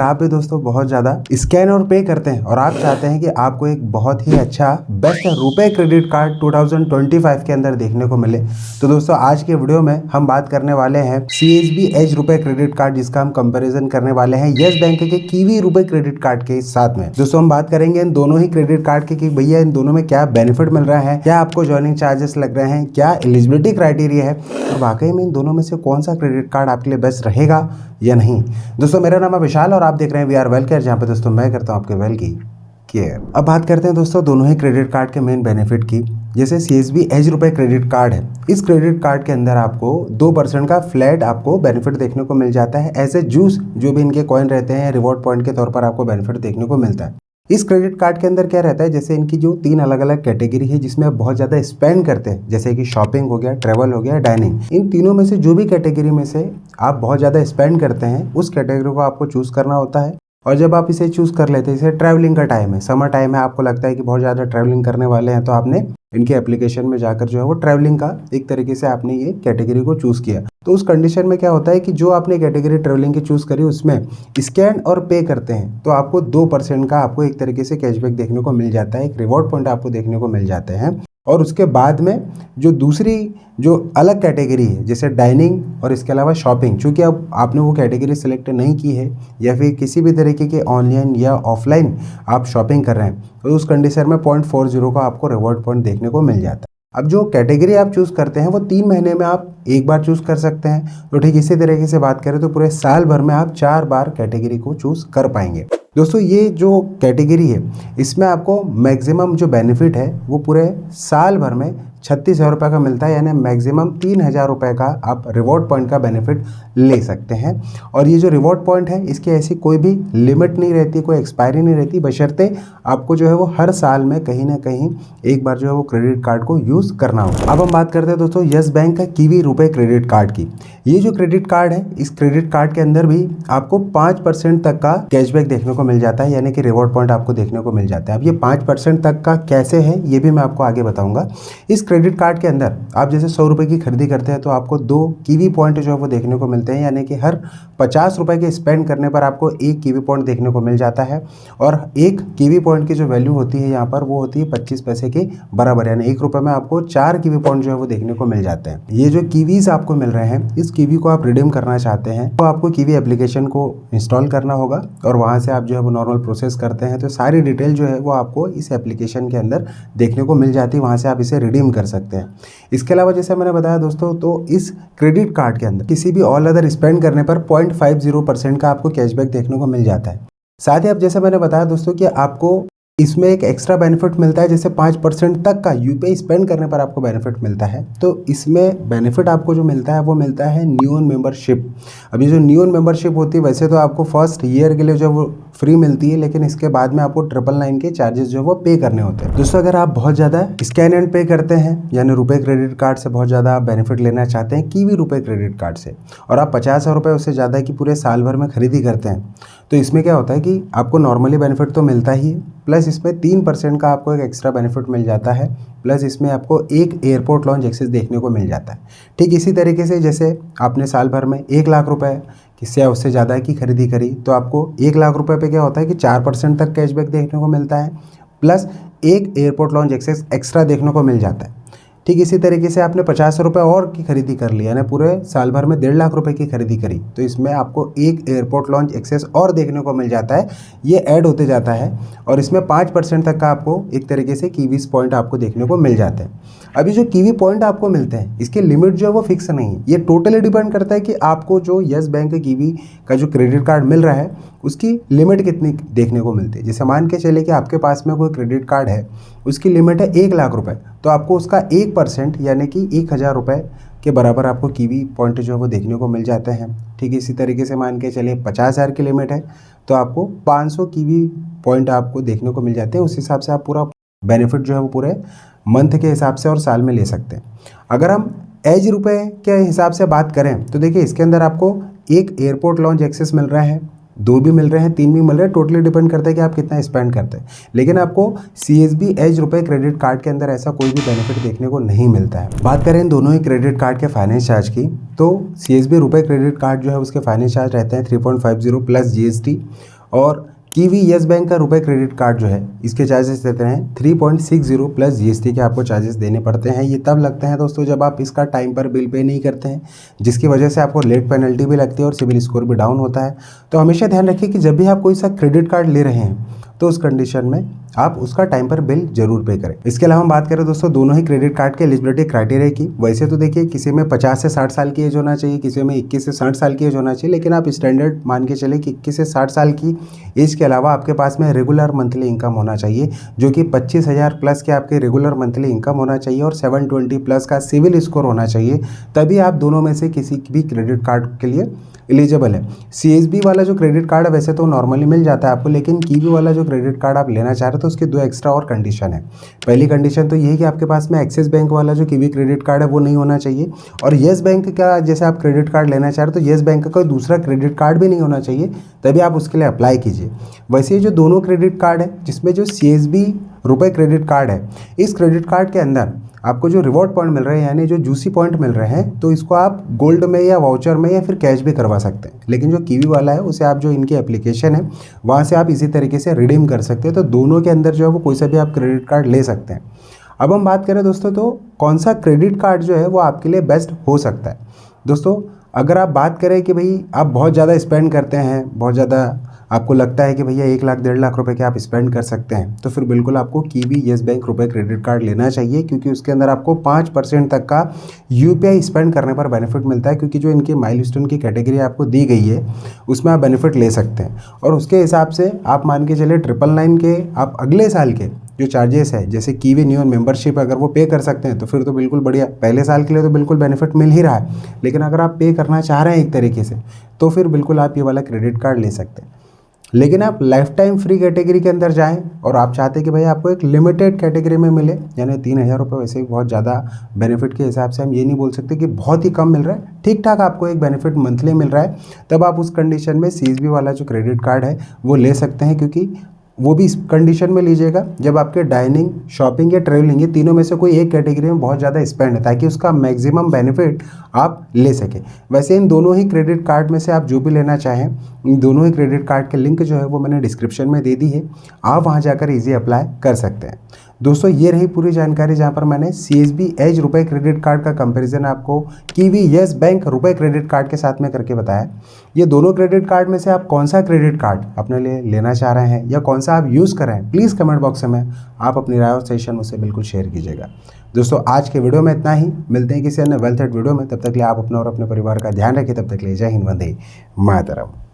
आप भी दोस्तों बहुत ज़्यादा स्कैन और पे करते हैं और आप चाहते हैं कि आपको एक बहुत ही अच्छा बेस्ट रुपए क्रेडिट कार्ड 2025 के अंदर देखने को मिले, तो दोस्तों आज के वीडियो में हम बात करने वाले हैं CSB एज रुपए क्रेडिट कार्ड, जिसका हम कंपैरिजन करने वाले हैं यस बैंक के कीवी रुपए क्रेडिट कार्ड के साथ में। दोस्तों हम बात करेंगे इन दोनों ही क्रेडिट कार्ड के कि भैया इन दोनों में क्या बेनिफिट मिल रहा है, क्या आपको ज्वाइनिंग चार्जेस लग रहे हैं, क्या एलिजिबिलिटी क्राइटेरिया है और वाकई में इन दोनों में से कौन सा क्रेडिट कार्ड आपके लिए बेस्ट रहेगा या नहीं। दोस्तों मेरा नाम है विशाल और आप देख रहे हैं वी आर वेल केयर, जहाँ पे दोस्तों मैं करता हूँ आपके वेल की केयर। अब बात करते हैं दोस्तों दोनों ही क्रेडिट कार्ड के मेन बेनिफिट की। जैसे CSB एज रुपए क्रेडिट कार्ड है, इस क्रेडिट कार्ड के अंदर आपको 2% का फ्लैट आपको बेनिफिट देखने को मिल जाता है। ऐसे जूस जो भी इनके कॉइन रहते हैं रिवॉर्ड पॉइंट के तौर पर आपको बेनिफिट देखने को मिलता है। इस क्रेडिट कार्ड के अंदर क्या रहता है, जैसे इनकी जो 3 अलग अलग कैटेगरी है जिसमें आप बहुत ज़्यादा स्पेंड करते हैं, जैसे कि शॉपिंग हो गया, ट्रैवल हो गया, डाइनिंग, इन तीनों में से जो भी कैटेगरी में से आप बहुत ज़्यादा स्पेंड करते हैं उस कैटेगरी को आपको चूज़ करना होता है। और जब आप इसे चूज़ कर लेते हैं, जैसे ट्रैवलिंग का टाइम है, समर टाइम है, आपको लगता है कि बहुत ज़्यादा ट्रैवलिंग करने वाले हैं, तो आपने इनके एप्लीकेशन में जाकर जो है वो ट्रैवलिंग का एक तरीके से आपने ये कैटेगरी को चूज़ किया। तो उस कंडीशन में क्या होता है कि जो आपने कैटेगरी ट्रैवलिंग की चूज़ करी उसमें स्कैन और पे करते हैं तो आपको 2% का आपको एक तरीके से कैशबैक देखने को मिल जाता है, एक रिवॉर्ड पॉइंट आपको देखने को मिल जाते हैं। और उसके बाद में जो दूसरी जो अलग कैटेगरी है जैसे डाइनिंग और इसके अलावा शॉपिंग, चूँकि अब आपने वो कैटेगरी सेलेक्ट नहीं की है या फिर किसी भी तरीके के ऑनलाइन या ऑफलाइन आप शॉपिंग कर रहे हैं, तो उस कंडीशन में 0.40 का आपको रिवॉर्ड पॉइंट देखने को मिल जाता है। अब जो कैटेगरी आप चूज़ करते हैं वो 3 महीने में आप एक बार चूज़ कर सकते हैं। तो ठीक इसी तरीके से बात करें तो पूरे साल भर में आप 4 बार कैटेगरी को चूज़ कर पाएंगे। दोस्तों ये जो कैटेगरी है इसमें आपको मैक्सिमम जो बेनिफिट है वो पूरे साल भर में 36,000 रुपये का मिलता है, यानी मैक्सिमम 3,000 रुपये का आप रिवॉर्ड पॉइंट का बेनिफिट ले सकते हैं। और ये जो रिवॉर्ड पॉइंट है इसकी ऐसी कोई भी लिमिट नहीं रहती, कोई एक्सपायरी नहीं रहती, बशर्ते आपको जो है वो हर साल में कहीं ना कहीं एक बार जो है वो क्रेडिट कार्ड को यूज़ करना हो। अब हम बात करते हैं दोस्तों यस बैंक का कीवी रुपए क्रेडिट कार्ड की। ये जो क्रेडिट कार्ड है इस क्रेडिट कार्ड के अंदर भी आपको 5% तक का कैशबैक देखने को मिल जाता है, यानी कि रिवॉर्ड पॉइंट आपको देखने को मिल जाता है। अब ये 5% तक का कैसे है ये भी मैं आपको आगे बताऊंगा। इस क्रेडिट कार्ड के अंदर आप जैसे 100 रुपये की खरीदी करते हैं तो आपको 2 कीवी पॉइंट जो है वो देखने को मिलते हैं, यानी कि हर 50 रुपये के स्पेंड करने पर आपको 1 कीवी पॉइंट देखने को मिल जाता है। और 1 कीवी पॉइंट की जो वैल्यू होती है यहाँ पर वो होती है 25 पैसे के बराबर, यानी 1 रुपये में आपको 4 कीवी पॉइंट जो है वो देखने को मिल जाते हैं। ये जो कीवीज आपको मिल रहे हैं इस कीवी को आप रिडीम करना चाहते हैं तो आपको कीवी एप्लीकेशन को इंस्टॉल करना होगा और वहाँ से आप जो है वो नॉर्मल प्रोसेस करते हैं तो सारी डिटेल जो है वो आपको इस एप्लीकेशन के अंदर देखने को मिल जाती है, वहाँ से आप इसे रिडीम कर सकते हैं। इसके अलावा जैसे मैंने बताया दोस्तों, तो इस क्रेडिट कार्ड के अंदर किसी भी ऑल अदर स्पेंड करने पर 0.50% का आपको कैशबैक देखने को मिल जाता है। साथ ही अब जैसे मैंने बताया दोस्तों कि आपको इसमें एक एक्स्ट्रा बेनिफिट मिलता है, जैसे 5% तक का यूपीआई स्पेंड करने पर आपको बेनिफिट मिलता है। तो इसमें बेनिफिट आपको जो मिलता है वो मिलता है न्यून मेंबरशिप। अभी जो न्यून मेंबरशिप होती है वैसे तो आपको फर्स्ट ईयर के लिए जो वो फ्री मिलती है, लेकिन इसके बाद में आपको 999 के चार्जेस जो वो पे करने होते हैं। दोस्तों अगर आप बहुत ज़्यादा स्कैन एंड पे करते हैं, यानी रुपए क्रेडिट कार्ड से बहुत ज़्यादा आप बेनिफिट लेना चाहते हैं कीवी रुपए क्रेडिट कार्ड से, और आप 50,000 रुपये उससे ज़्यादा की पूरे साल भर में खरीदी करते हैं, तो इसमें क्या होता है कि आपको नॉर्मली बेनिफिट तो मिलता ही है, प्लस इसमें 3% का आपको एक एक्स्ट्रा बेनिफिट मिल जाता है, प्लस इसमें आपको एक एयरपोर्ट लॉन्च एक्सेस देखने को मिल जाता है। ठीक इसी तरीके से जैसे आपने साल भर में 1 लाख रुपए किससे उससे ज़्यादा की खरीदी करी तो आपको 1 लाख रुपए पे क्या होता है कि 4% तक कैशबैक देखने को मिलता है, प्लस एक एयरपोर्ट लॉन्च एक्सेस एक्स्ट्रा देखने को मिल जाता है। ठीक इसी तरीके से आपने 50 रुपये और की खरीदी कर ली, यानी पूरे साल भर में 1.5 लाख रुपए की खरीदी करी, तो इसमें आपको एक एयरपोर्ट लॉन्च एक्सेस और देखने को मिल जाता है, ये ऐड होते जाता है और इसमें 5% तक का आपको एक तरीके से कीवीज पॉइंट आपको देखने को मिल जाते हैं। अभी जो कीवी पॉइंट आपको मिलते हैं इसकी लिमिट जो है वो फिक्स नहीं है, ये टोटली डिपेंड करता है कि आपको जो यस बैंक कीवी का जो क्रेडिट कार्ड मिल रहा है उसकी लिमिट कितनी देखने को मिलती है। जैसे मान के चले कि आपके पास में कोई क्रेडिट कार्ड है, उसकी लिमिट है 1 लाख रुपए, तो आपको उसका 1% यानी कि 1,000 रुपये के बराबर आपको कीवी पॉइंट जो है वो देखने को मिल जाते हैं। ठीक इसी तरीके से मान के चलिए 50,000 की लिमिट है तो आपको 500 कीवी पॉइंट आपको देखने को मिल जाते हैं। उस हिसाब से आप पूरा बेनिफिट जो है वो पूरे मंथ के हिसाब से और साल में ले सकते हैं। अगर हम एज रुपए के हिसाब से बात करें तो देखिए इसके अंदर आपको एक एयरपोर्ट लॉन्च एक्सेस मिल रहा है, 2 भी मिल रहे हैं, 3 भी मिल रहे हैं, टोटली डिपेंड करता है कि आप कितना स्पेंड करते हैं। लेकिन आपको CSB एज रुपए क्रेडिट कार्ड के अंदर ऐसा कोई भी बेनिफिट देखने को नहीं मिलता है। बात करें इन दोनों ही क्रेडिट कार्ड के फाइनेंस चार्ज की, तो CSB रुपए क्रेडिट कार्ड जो है उसके फाइनेंस चार्ज रहते हैं 3.50 प्लस GST, और कीवी येस बैंक का रुपए क्रेडिट कार्ड जो है इसके चार्जेस देते हैं 3.60 प्लस GST के आपको चार्जेस देने पड़ते हैं। ये तब लगते हैं दोस्तों जब आप इसका टाइम पर बिल पे नहीं करते हैं, जिसकी वजह से आपको लेट पेनल्टी भी लगती है और सिविल स्कोर भी डाउन होता है। तो हमेशा ध्यान रखिए कि जब भी आप कोई सा क्रेडिट कार्ड ले रहे हैं तो उस कंडीशन में आप उसका टाइम पर बिल जरूर पे करें। इसके अलावा हम बात करें दोस्तों दोनों ही क्रेडिट कार्ड के एलिजिबिलिटी क्राइटेरिया की, वैसे तो देखिए किसी में 50 से 60 साल की एज होना चाहिए, किसी में 21 से 60 साल की एज होना चाहिए, लेकिन आप स्टैंडर्ड मान के चले कि 21 से 60 साल की एज के अलावा आपके पास में रेगुलर मंथली इनकम होना चाहिए, जो कि 25,000 प्लस के आपके रेगुलर मंथली इनकम होना चाहिए और 720 प्लस का सिविल स्कोर होना चाहिए, तभी आप दोनों में से किसी भी क्रेडिट कार्ड के लिए एलिजिबल है। CSB वाला जो क्रेडिट कार्ड है वैसे तो नॉर्मली मिल जाता है आपको, लेकिन कीवी वाला जो क्रेडिट कार्ड आप लेना चाह रहे हो तो उसके 2 एक्स्ट्रा और कंडीशन है। पहली कंडीशन तो ये है कि आपके पास में एक्सिस बैंक वाला जो कीवी क्रेडिट कार्ड है वो नहीं होना चाहिए, और येस बैंक का जैसे आप क्रेडिट कार्ड लेना चाह रहे हो तो येस बैंक का कोई दूसरा क्रेडिट कार्ड भी नहीं होना चाहिए, तभी आप उसके लिए अप्लाई कीजिए। वैसे ये जो दोनों क्रेडिट कार्ड है, जिसमें जो CSB रुपए क्रेडिट कार्ड है, इस क्रेडिट कार्ड के अंदर आपको जो रिवॉर्ड पॉइंट मिल रहे हैं यानी जो जूसी पॉइंट मिल रहे हैं, तो इसको आप गोल्ड में या वाउचर में या फिर कैश भी करवा सकते हैं। लेकिन जो कीवी वाला है उसे आप जो इनकी एप्लीकेशन है वहाँ से आप इसी तरीके से रिडीम कर सकते हैं। तो दोनों के अंदर जो है वो कोई सा भी आप क्रेडिट कार्ड ले सकते हैं। अब हम बात करें दोस्तों तो कौन सा क्रेडिट कार्ड जो है वो आपके लिए बेस्ट हो सकता है। दोस्तों अगर आप बात करें कि भाई आप बहुत ज़्यादा स्पेंड करते हैं, बहुत ज़्यादा आपको लगता है कि भैया 1 लाख 1.5 लाख रुपए के आप स्पेंड कर सकते हैं, तो फिर बिल्कुल आपको कीवी येस बैंक रुपए क्रेडिट कार्ड लेना चाहिए, क्योंकि उसके अंदर आपको 5% तक का UPI स्पेंड करने पर बेनिफिट मिलता है। क्योंकि जो इनकी माइलस्टोन की कैटेगरी आपको दी गई है उसमें आप बेनिफिट ले सकते हैं, और उसके हिसाब से आप मान के चले 999 के आप अगले साल के जो चार्जेस है, जैसे कीवी न्यू मेंबरशिप अगर वो पे कर सकते हैं तो फिर तो बिल्कुल बढ़िया, पहले साल के लिए तो बिल्कुल बेनिफिट मिल ही रहा है। लेकिन अगर आप पे करना चाह रहे हैं एक तरीके से, तो फिर बिल्कुल आप ये वाला क्रेडिट कार्ड ले सकते हैं। लेकिन आप लाइफ टाइम फ्री कैटेगरी के अंदर जाएं और आप चाहते हैं कि भाई आपको एक लिमिटेड कैटेगरी में मिले, यानी 3,000 रुपये वैसे ही बहुत ज़्यादा बेनिफिट के हिसाब से हम ये नहीं बोल सकते कि बहुत ही कम मिल रहा है, ठीक ठाक आपको एक बेनिफिट मंथली मिल रहा है, तब आप उस कंडीशन में CSB वाला जो क्रेडिट कार्ड है वो ले सकते हैं। क्योंकि वो भी इस कंडीशन में लीजिएगा जब आपके डाइनिंग, शॉपिंग या ट्रैवलिंग ये तीनों में से कोई एक कैटेगरी में बहुत ज़्यादा स्पेंड है, ताकि उसका मैक्सिमम बेनिफिट आप ले सकें। वैसे इन दोनों ही क्रेडिट कार्ड में से आप जो भी लेना चाहें, इन दोनों ही क्रेडिट कार्ड के लिंक जो है वो मैंने डिस्क्रिप्शन में दे दी है, आप वहाँ जाकर ईजी अप्लाई कर सकते हैं। दोस्तों ये रही पूरी जानकारी, जहाँ पर मैंने CSB एज रुपए क्रेडिट कार्ड का कंपैरिजन आपको कीवी येस बैंक रुपए क्रेडिट कार्ड के साथ में करके बताया। ये दोनों क्रेडिट कार्ड में से आप कौन सा क्रेडिट कार्ड अपने लिए लेना चाह रहे हैं या कौन सा आप यूज़ कर रहे हैं, प्लीज़ कमेंट बॉक्स में आप अपनी राय और सजेशन मुझसे बिल्कुल शेयर कीजिएगा। दोस्तों आज के वीडियो में इतना ही, मिलते हैं किसी अन्य वेल्थ एड वीडियो में। तब तक के लिए आप अपना और अपने परिवार का ध्यान रखिए। तब तक के लिए जय हिंद, वंदे मातरम।